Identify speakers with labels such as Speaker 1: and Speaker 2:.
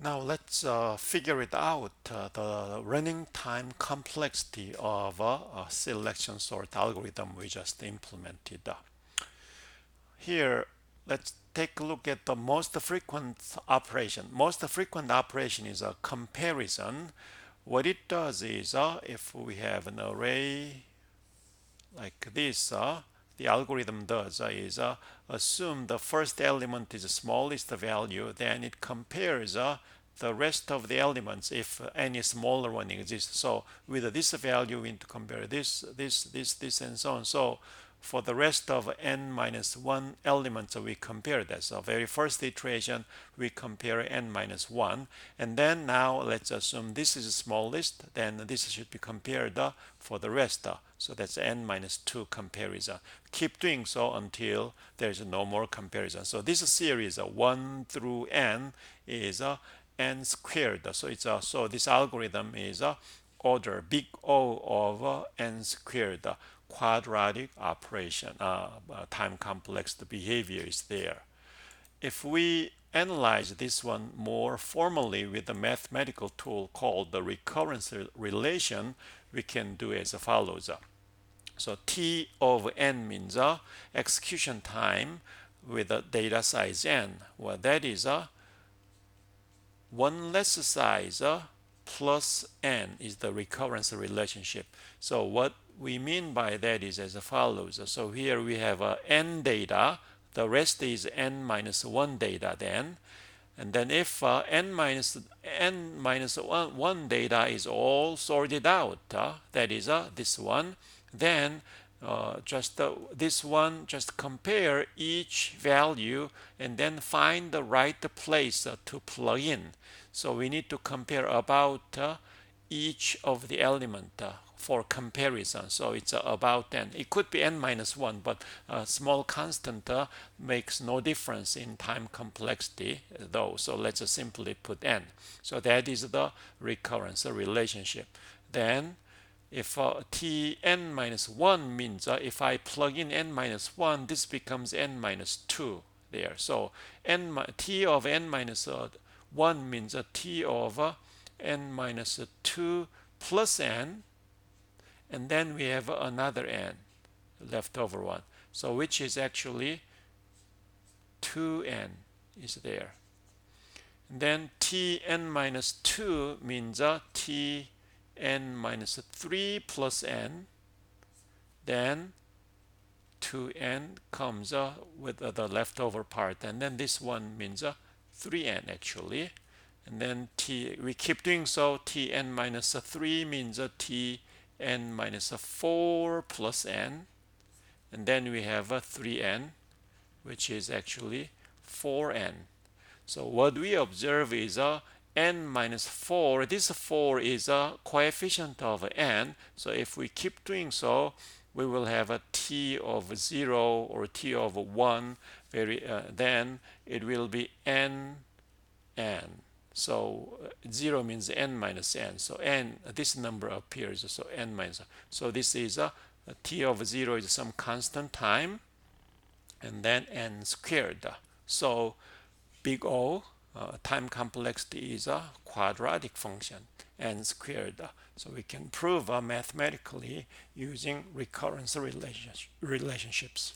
Speaker 1: Now let's figure it out, the running time complexity of a selection sort algorithm we just implemented. Here, let's take a look at the most frequent operation. Most frequent operation is a comparison. What it does is, if we have an array like this, the algorithm does is assume the first element is the smallest value, then it compares the rest of the elements if any smaller one exists. So with this value, we need to compare this, and so on. So for the rest of n minus 1 elements, we compare that. So very first iteration, we compare n minus 1. And then now let's assume this is the smallest, then this should be compared for the rest. So that's n minus 2 comparison. Keep doing so until there's no more comparison. So this series 1 through n is n squared. So it's so this algorithm is order big O of n squared, quadratic operation. Time complex behavior is there. If we analyze this one more formally with a mathematical tool called the recurrence relation, we can do as follows. So T of n means execution time with a data size n. Well, that is one less size plus n is the recurrence relationship. So what we mean by that is as follows. So here we have n data, the rest is n minus 1 data then. And then if n minus 1 data is all sorted out, that is this one, then just this one, just compare each value and then find the right place to plug in. So we need to compare about each of the element for comparison. So it's about n. It could be n minus 1, but a small constant makes no difference in time complexity though. So let's just simply put n. So that is the recurrence relationship. Then if t n minus 1 means if I plug in n minus 1, this becomes n minus 2 there. So t of n minus 1 means t of n minus 2 plus n, and then we have another n, leftover one. So which is actually 2n is there. And then tn minus 2 means tn minus 3 plus n. Then 2n comes with the leftover part, and then this one means 3n actually. And then we keep doing so. Tn minus 3 means tn minus 4 plus n, and then we have 3n, which is actually 4n. So what we observe is n minus 4. This 4 is a coefficient of n. So if we keep doing so, we will have a t of 0 or t of 1. Then it will be n. So 0 means n minus n. So n, this number appears. So n minus. So this is a t of 0 is some constant time, and then n squared. So big O, time complexity is a quadratic function, n squared. So we can prove mathematically using recurrence relationships.